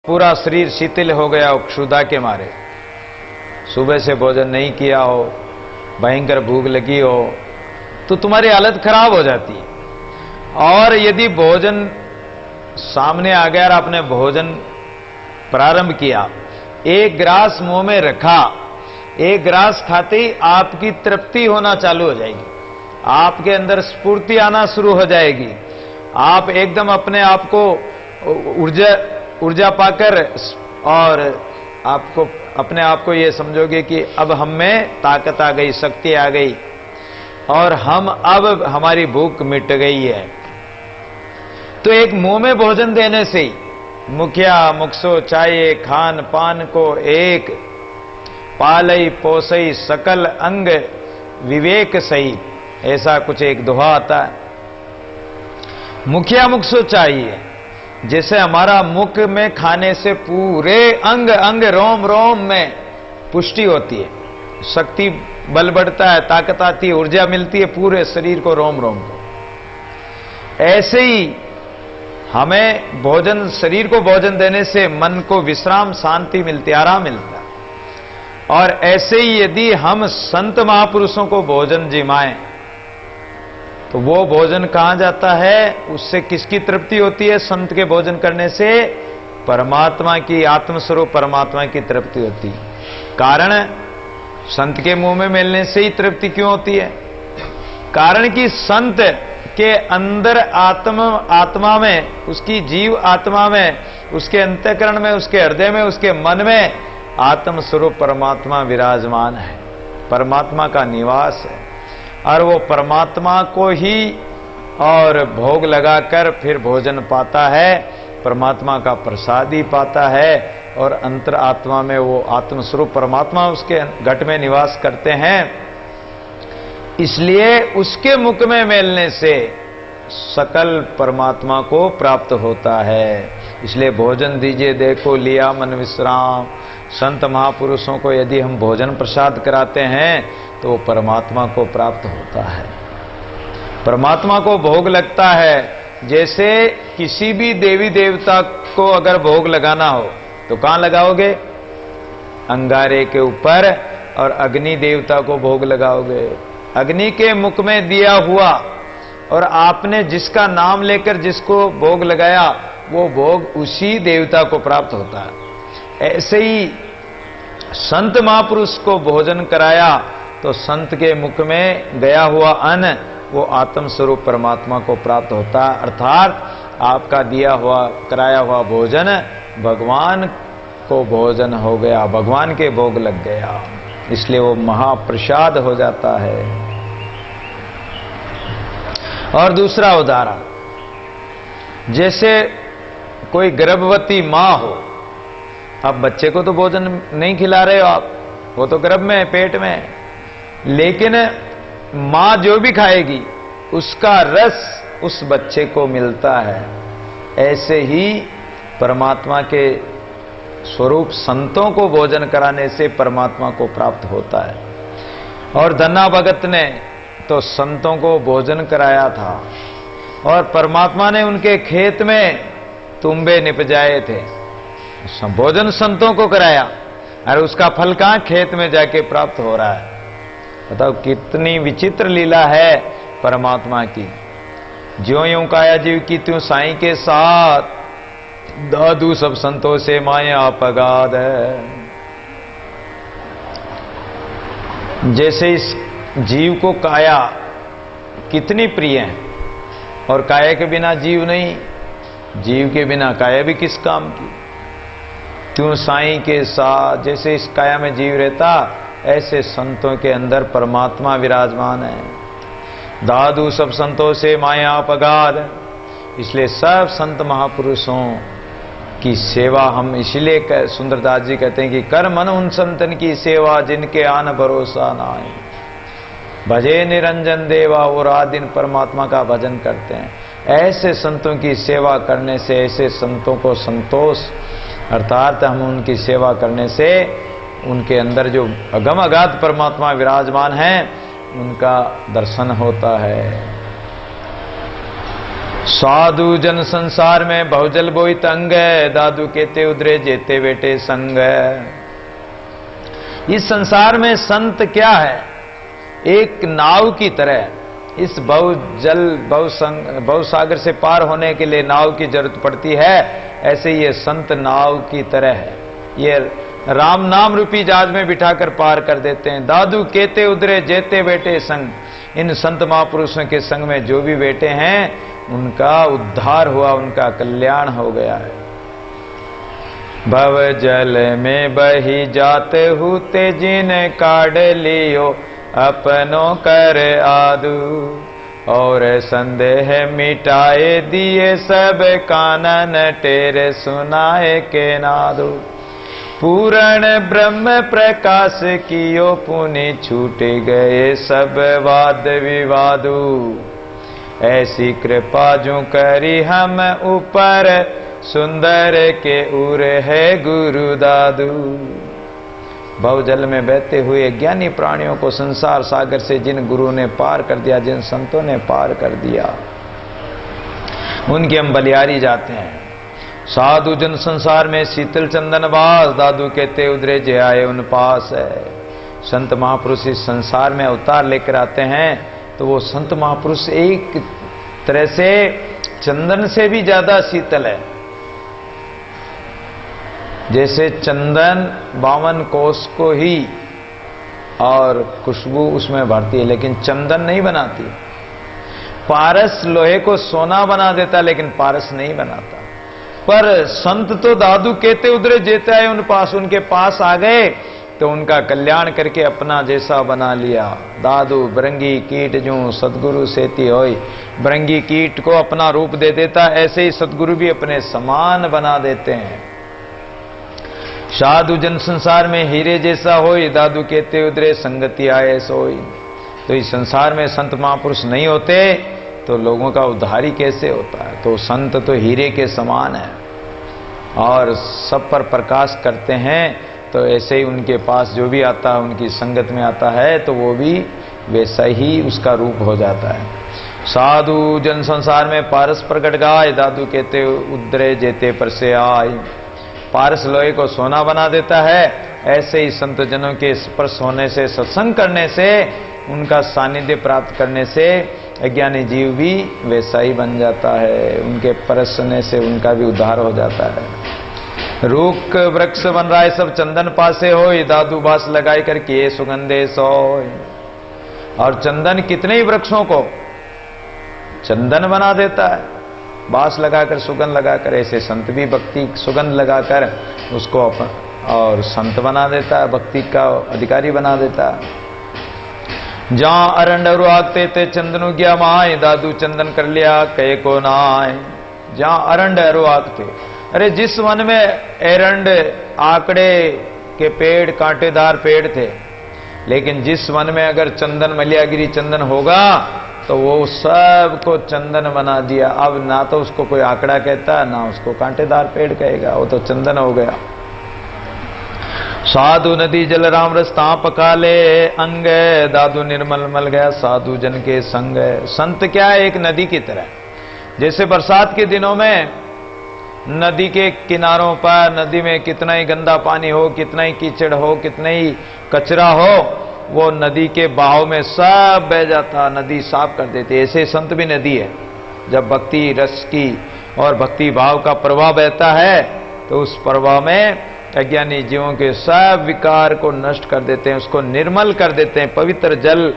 पूरा शरीर शीतल हो गया हो क्षुधा के मारे, सुबह से भोजन नहीं किया हो, भयंकर भूख लगी हो, तो तुम्हारी हालत खराब हो जाती है। और यदि भोजन सामने आ गया और आपने भोजन प्रारंभ किया, एक ग्रास मुंह में रखा, एक ग्रास खाते ही आपकी तृप्ति होना चालू हो जाएगी, आपके अंदर स्फूर्ति आना शुरू हो जाएगी, आप एकदम अपने आप को ऊर्जा पाकर और आपको अपने आप को ये समझोगे कि अब हम में ताकत आ गई, शक्ति आ गई और हम अब हमारी भूख मिट गई है। तो एक मुंह में भोजन देने से ही मुखिया मुखसो चाहिए खान पान को एक, पालई पोसई सकल अंग विवेक सही, ऐसा कुछ एक दोहा आता है। मुखिया मुखसो चाहिए, जैसे हमारा मुख में खाने से पूरे अंग अंग रोम रोम में पुष्टि होती है, शक्ति बल बढ़ता है, ताकत आती है, ऊर्जा मिलती है पूरे शरीर को, रोम रोम को। ऐसे ही हमें भोजन, शरीर को भोजन देने से मन को विश्राम, शांति मिलती, आराम मिलता है। और ऐसे ही यदि हम संत महापुरुषों को भोजन जिमाएं तो वो भोजन कहां जाता है, उससे किसकी तृप्ति होती है? संत के भोजन करने से परमात्मा की, आत्मस्वरूप परमात्मा की तृप्ति होती है। कारण संत के मुंह में मिलने से ही तृप्ति क्यों होती है? कारण कि संत के अंदर आत्मा में, उसकी जीव आत्मा में, उसके अंतःकरण में, उसके हृदय में, उसके मन में आत्मस्वरूप परमात्मा विराजमान है, परमात्मा का निवास है। और वो परमात्मा को ही और भोग लगाकर फिर भोजन पाता है, परमात्मा का प्रसाद ही पाता है, और अंतर आत्मा में वो आत्मस्वरूप परमात्मा उसके घट में निवास करते हैं। इसलिए उसके मुख में मिलने से सकल परमात्मा को प्राप्त होता है। इसलिए भोजन दीजिए देखो लिया मन विश्राम। संत महापुरुषों को यदि हम भोजन प्रसाद कराते हैं तो वो परमात्मा को प्राप्त होता है, परमात्मा को भोग लगता है। जैसे किसी भी देवी देवता को अगर भोग लगाना हो तो कहां लगाओगे? अंगारे के ऊपर, और अग्नि देवता को भोग लगाओगे। अग्नि के मुख में दिया हुआ और आपने जिसका नाम लेकर जिसको भोग लगाया, वो भोग उसी देवता को प्राप्त होता है। ऐसे ही संत महापुरुष को भोजन कराया तो संत के मुख में गया हुआ अन्न वो आत्म स्वरूप परमात्मा को प्राप्त होता है। अर्थात आपका दिया हुआ, कराया हुआ भोजन भगवान को भोजन हो गया, भगवान के भोग लग गया, इसलिए वो महाप्रसाद हो जाता है। और दूसरा उदाहरण, जैसे कोई गर्भवती मां हो, अब बच्चे को तो भोजन नहीं खिला रहे हो आप, वो तो गर्भ में है, पेट में है, लेकिन मां जो भी खाएगी उसका रस उस बच्चे को मिलता है। ऐसे ही परमात्मा के स्वरूप संतों को भोजन कराने से परमात्मा को प्राप्त होता है। और धन्ना भगत ने तो संतों को भोजन कराया था, और परमात्मा ने उनके खेत में तुम्बे निपजाए थे, भोजन संतों को कराया, और उसका फल कहां? खेत में जाके प्राप्त हो रहा है। बताओ कितनी विचित्र लीला है परमात्मा की। ज्यों यूं काया जीव की त्यों साईं के साथ, दादू सब संतों से माया पगाद है। जैसे इस जीव को काया कितनी प्रिय है, और काया के बिना जीव नहीं, जीव के बिना काया भी किस काम की। त्यों साईं के साथ, जैसे इस काया में जीव रहता, ऐसे संतों के अंदर परमात्मा विराजमान है। दादू सब संतों से माया पगाद। इसलिए सब संत महापुरुषों की सेवा हम इसलिए सुंदरदास जी कहते हैं कि कर मन उन संतन की सेवा जिनके आन भरोसा नाई, भजे निरंजन देवा। वो रात दिन परमात्मा का भजन करते हैं। ऐसे संतों की सेवा करने से, ऐसे संतों को संतोष, अर्थात हम उनकी सेवा करने से उनके अंदर जो अगम अगाध परमात्मा विराजमान है उनका दर्शन होता है। साधु जन संसार में बहुजल बोई तंग, दादू कहते उधरे जेते बेटे संग। इस संसार में संत क्या है? एक नाव की तरह। इस बहुसागर से पार होने के लिए नाव की जरूरत पड़ती है, ऐसे ये संत नाव की तरह है। ये राम नाम रूपी जहाज में बिठाकर पार कर देते हैं। दादू कहते उधरे जेते बेटे संग। इन संत महापुरुषों के संग में जो भी बेटे हैं उनका उद्धार हुआ, उनका कल्याण हो गया है। भव जल में बही जाते हुते जिन काढ़ लियो अपनो कर आदू, और संदेह मिटाए दिए सब कानन टेरे सुनाए के नादू। पूर्ण ब्रह्म प्रकाश कियो पुनि छूट गए सब वाद विवादू। ऐसी कृपा जो करी हम ऊपर सुंदर के उर है गुरु दादू। बहुजल में बहते हुए ज्ञानी प्राणियों को संसार सागर से जिन गुरु ने पार कर दिया, जिन संतों ने पार कर दिया, उनके हम बलियारी जाते हैं। साधु जन संसार में शीतल चंदन वास, दादू कहते उधरे जे आए उन पास है। संत महापुरुष इस संसार में अवतार लेकर आते हैं, तो वो संत महापुरुष एक तरह से चंदन से भी ज्यादा शीतल है। जैसे चंदन 52 कोष को ही और खुशबू उसमें भरती है, लेकिन चंदन नहीं बनाती। पारस लोहे को सोना बना देता, लेकिन पारस नहीं बनाता। पर संत तो दादू कहते उधरे जेते आए उन पास, उनके पास आ गए तो उनका कल्याण करके अपना जैसा बना लिया। दादू बरंगी कीट जूं सदगुरु सेती होई। बरंगी कीट को अपना रूप दे देता, ऐसे ही सदगुरु भी अपने समान बना देते हैं। साधु जन संसार में हीरे जैसा होई, दादू कहते उधरे संगति आए सोई। तो इस संसार में संत महापुरुष नहीं होते तो लोगों का उद्धार ही कैसे होता है? तो संत तो हीरे के समान है और सब पर प्रकाश करते हैं। तो ऐसे ही उनके पास जो भी आता है, उनकी संगत में आता है, तो वो भी वैसा ही उसका रूप हो जाता है। साधु जन संसार में पारस प्रगट गाय, दादू कहते उधरे जेते पर से आए। पारस लोहे को सोना बना देता है, ऐसे ही संत जनों के स्पर्श होने से, सत्संग करने से, उनका सानिध्य प्राप्त करने से अज्ञानी जीव भी वैसा ही बन जाता है। उनके परसने से उनका भी उद्धार हो जाता है। रूख वृक्ष बन रहा है सब चंदन पासे होय, दादू बास लगाई कर किए सुगंधे सोय। और चंदन कितने ही वृक्षों को चंदन बना देता है, बास लगाकर सुगंध लगाकर। ऐसे संत भी भक्ति सुगंध लगाकर उसको और संत बना देता है, भक्ति का अधिकारी बना देता है। जहां अरंडरू आगते ते चंदनु गया माए, दादू चंदन कर लिया कहे को नाय। जहां अरंड अरु आगते, अरे जिस वन में एरंड आकड़े के पेड़, कांटेदार पेड़ थे, लेकिन जिस वन में अगर चंदन मलियागिरी चंदन होगा तो वो सबको चंदन बना दिया। अब ना तो उसको कोई आंकड़ा कहता, ना उसको कांटेदार पेड़ कहेगा, वो तो चंदन हो गया। साधु नदी जल राम रस ता पका ले अंग, दादू निर्मल मल गया साधु जन के संग। संत क्या है? एक नदी की तरह। जैसे बरसात के दिनों में नदी के किनारों पर, नदी में कितना ही गंदा पानी हो, कितना ही कीचड़ हो, कितना ही कचरा हो, वो नदी के बहाव में सब बह जाता, नदी साफ कर देती। ऐसे संत भी नदी है। जब भक्ति रस की और भक्ति भाव का प्रवाह बहता है तो उस प्रवाह में अज्ञानी जीवों के सब विकार को नष्ट कर देते हैं, उसको निर्मल कर देते हैं, पवित्र जल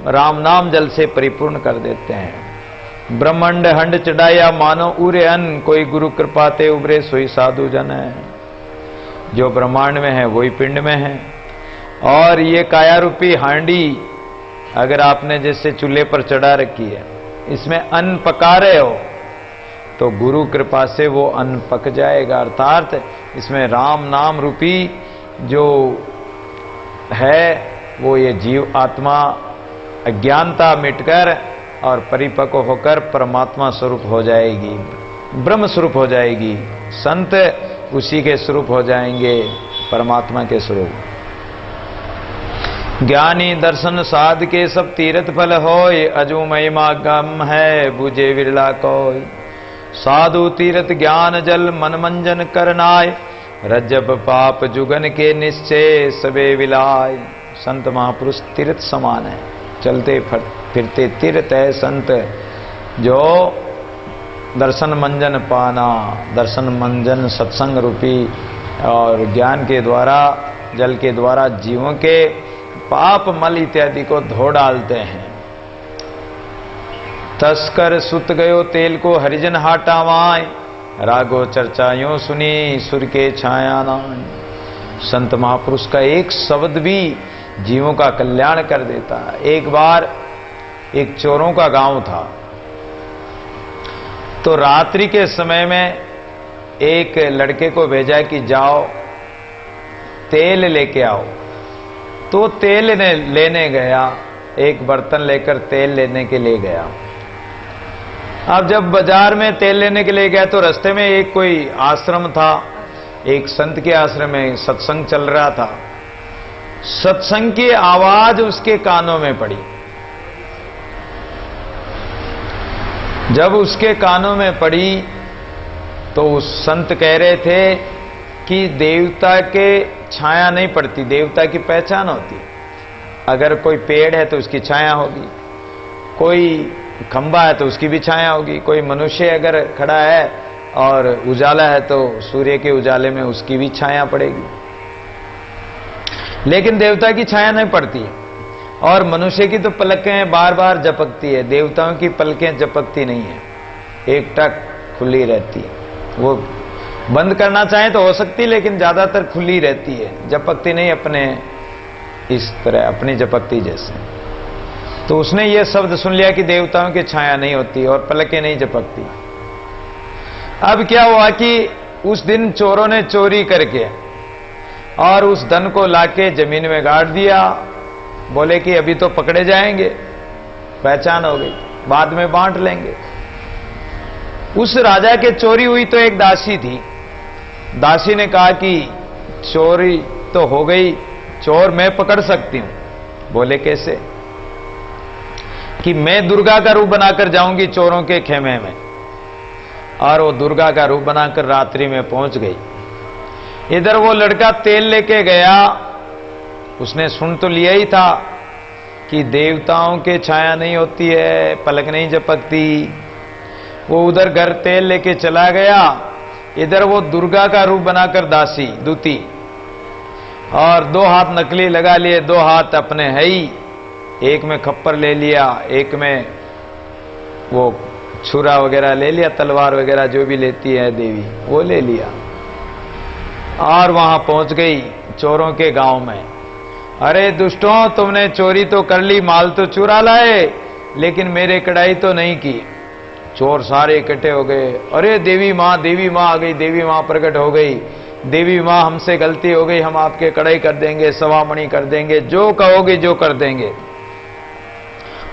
राम नाम जल से परिपूर्ण कर देते हैं। ब्रह्मांड हंड चढ़ाया मानो उरे अन्न, कोई गुरु कृपा ते उबरे सोई साधु जन है। जो ब्रह्मांड में है वही पिंड में है। और ये काया रूपी हांडी अगर आपने जैसे चूल्हे पर चढ़ा रखी है, इसमें अन्न पका रहे हो तो गुरु कृपा से वो अन्न पक जाएगा। अर्थात इसमें राम नाम रूपी जो है वो ये जीव आत्मा अज्ञानता मिटकर और परिपक्व होकर परमात्मा स्वरूप हो जाएगी, ब्रह्म स्वरूप हो जाएगी। संत उसी के स्वरूप हो जाएंगे, परमात्मा के स्वरूप। ज्ञानी दर्शन साध के सब तीर्थ फल होय, अजू महिमा गम है बुझे विरला कोय। साधु तीर्थ ज्ञान जल मन मंजन करनाय, रज्जब पाप जुगन के निश्चय सबे विलाय। संत महापुरुष तीर्थ समान है, चलते फिरते तीर्थ है संत, जो दर्शन मंजन पाना, दर्शन मंजन सत्संग रूपी और ज्ञान के द्वारा, जल के द्वारा जीवों के पाप मल इत्यादि को धो डालते हैं। तस्कर सुत गयो तेल को हरिजन हाटावाय, रागो चर्चा यूं सुनी सुर के छाया नाय। संत महापुरुष का एक शब्द भी जीवों का कल्याण कर देता है। एक बार एक चोरों का गांव था, तो रात्रि के समय में एक लड़के को भेजा कि जाओ तेल लेके आओ। तो तेल लेने गया, एक बर्तन लेकर तेल लेने के लिए गया। अब जब बाजार में तेल लेने के लिए गया तो रास्ते में एक कोई आश्रम था, एक संत के आश्रम में सत्संग चल रहा था। सत्संग की आवाज उसके कानों में पड़ी। जब उसके कानों में पड़ी तो उस संत कह रहे थे कि देवता के छाया नहीं पड़ती, देवता की पहचान होती। अगर कोई पेड़ है तो उसकी छाया होगी, कोई खंबा है तो उसकी भी छाया होगी, कोई मनुष्य अगर खड़ा है और उजाला है तो सूर्य के उजाले में उसकी भी छाया पड़ेगी। लेकिन देवता की छाया नहीं पड़ती। और मनुष्य की तो पलकें बार बार झपकती है, देवताओं की पलकें झपकती नहीं है, एक टक खुली रहती है। वो बंद करना चाहे तो हो सकती, लेकिन ज्यादातर खुली रहती है, झपकती नहीं अपने इस तरह अपनी झपकती जैसे। तो उसने ये शब्द सुन लिया कि देवताओं की छाया नहीं होती और पलकें नहीं झपकती। अब क्या हुआ कि उस दिन चोरों ने चोरी करके और उस धन को लाके जमीन में गाड़ दिया। बोले कि अभी तो पकड़े जाएंगे, पहचान हो गई, बाद में बांट लेंगे। उस राजा के चोरी हुई तो एक दासी थी। दासी ने कहा कि चोरी तो हो गई, चोर मैं पकड़ सकती हूं। बोले कैसे? कि मैं दुर्गा का रूप बनाकर जाऊंगी चोरों के खेमे में। और वो दुर्गा का रूप बनाकर रात्रि में पहुंच गई। इधर वो लड़का तेल लेके गया, उसने सुन तो लिया ही था कि देवताओं के छाया नहीं होती है, पलक नहीं झपकती। वो उधर घर तेल लेके चला गया, इधर वो दुर्गा का रूप बनाकर दासी दूती, और दो हाथ नकली लगा लिए, दो हाथ अपने है ही, एक में खप्पर ले लिया, एक में वो छुरा वगैरह ले लिया, तलवार वगैरह जो भी लेती है देवी वो ले लिया, और वहां पहुंच गई चोरों के गांव में। अरे दुष्टों, तुमने चोरी तो कर ली, माल तो चुरा लाए, लेकिन मेरे कड़ाई तो नहीं की। चोर सारे इकट्ठे हो गए। अरे देवी मां आ गई, देवी मां प्रकट हो गई, देवी मां हमसे गलती हो गई, हम आपके कड़ाई कर देंगे, सवामणि कर देंगे, जो कहोगे जो कर देंगे।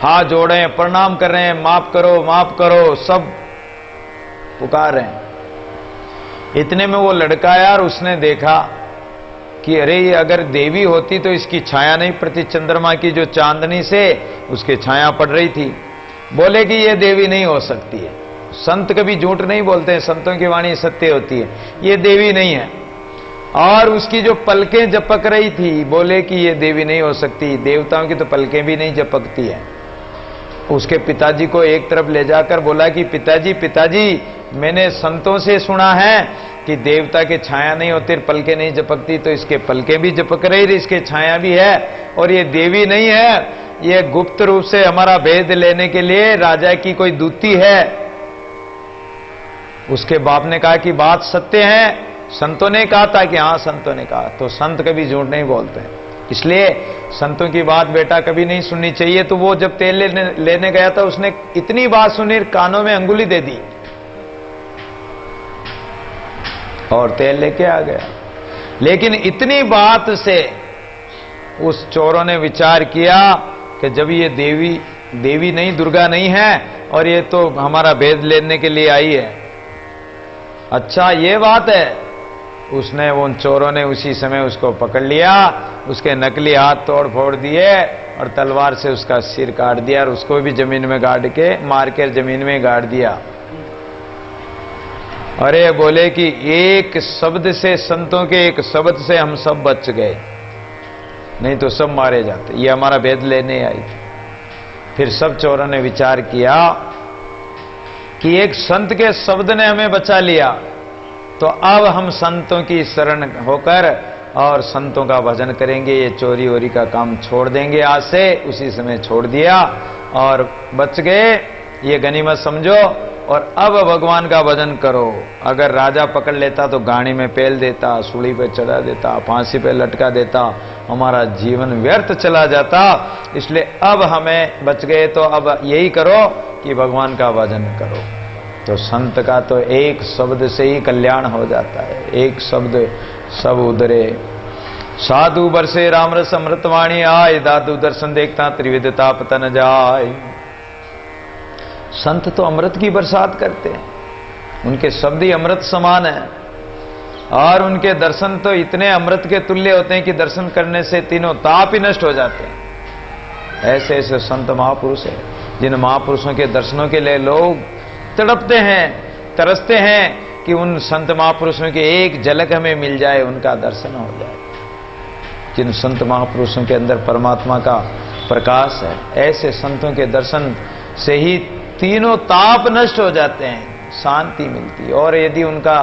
हाथ जोड़े हैं, प्रणाम कर रहे हैं, माफ करो, सब पुकार रहे हैं। इतने में वो लड़का यार, उसने देखा कि अरे ये अगर देवी होती तो इसकी छाया नहीं पड़ती, चंद्रमा की जो चांदनी से उसके छाया पड़ रही थी। बोले कि ये देवी नहीं हो सकती है। संत कभी झूठ नहीं बोलते हैं, संतों की वाणी सत्य होती है, ये देवी नहीं है। और उसकी जो पलकें झपक रही थी, बोले कि ये देवी नहीं हो सकती, देवताओं की तो पलकें भी नहीं झपकती है। उसके पिताजी को एक तरफ ले जाकर बोला कि पिताजी, मैंने संतों से सुना है कि देवता के छाया नहीं होती, पलकें नहीं झपकती, तो इसके पलकें भी झपक रही, इसके छाया भी है, और ये देवी नहीं है, ये गुप्त रूप से हमारा भेद लेने के लिए राजा की कोई दूती है। उसके बाप ने कहा कि बात सत्य है, संतों ने कहा था कि हाँ संतों ने कहा। तो संत कभी झूठ नहीं बोलते, इसलिए संतों की बात बेटा कभी नहीं सुननी चाहिए। तो वो जब तेल लेने गया था, उसने इतनी बात सुनी, कानों में अंगुली दे दी और तेल लेके आ गया। लेकिन इतनी बात से उस चोरों ने विचार किया कि जब ये देवी नहीं, दुर्गा नहीं है, और ये तो हमारा भेद लेने के लिए आई है, अच्छा ये बात है। उसने उन चोरों ने उसी समय उसको पकड़ लिया, उसके नकली हाथ तोड़ फोड़ दिए और तलवार से उसका सिर काट दिया, और उसको भी जमीन में गाड़ के मार कर जमीन में गाड़ दिया। अरे बोले कि एक शब्द से, संतों के एक शब्द से हम सब बच गए, नहीं तो सब मारे जाते। ये हमारा भेद लेने आई थी। फिर सब चोरों ने विचार किया कि एक संत के शब्द ने हमें बचा लिया, तो अब हम संतों की शरण होकर और संतों का भजन करेंगे, ये चोरी वोरी का काम छोड़ देंगे आज से। उसी समय छोड़ दिया और बच गए, ये गनीमत समझो। और अब भगवान का भजन करो। अगर राजा पकड़ लेता तो गाड़ी में पेल देता, सूली पे चढ़ा देता, फांसी पे लटका देता, हमारा जीवन व्यर्थ चला जाता। इसलिए अब हमें बच गए, तो अब यही करो कि भगवान का भजन करो। तो संत का तो एक शब्द से ही कल्याण हो जाता है। एक शब्द सब उधरे। साधु बरसे राम रस अमृतवाणी आय, दादू दर्शन देखता त्रिविधता पतन जाय। संत तो अमृत की बरसात करते हैं, उनके शब्द ही अमृत समान है। और उनके दर्शन तो इतने अमृत के तुल्य होते हैं कि दर्शन करने से तीनों ताप ही नष्ट हो जाते हैं। ऐसे ऐसे संत महापुरुष हैं, जिन महापुरुषों के दर्शनों के लिए लोग तड़पते हैं, तरसते हैं कि उन संत महापुरुषों की एक झलक हमें मिल जाए, उनका दर्शन हो जाए। जिन संत महापुरुषों के अंदर परमात्मा का प्रकाश है, ऐसे संतों के दर्शन से ही तीनों ताप नष्ट हो जाते हैं, शांति मिलती है। और यदि उनका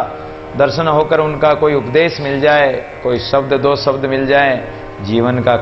दर्शन होकर उनका कोई उपदेश मिल जाए, कोई शब्द, दो शब्द मिल जाए, जीवन का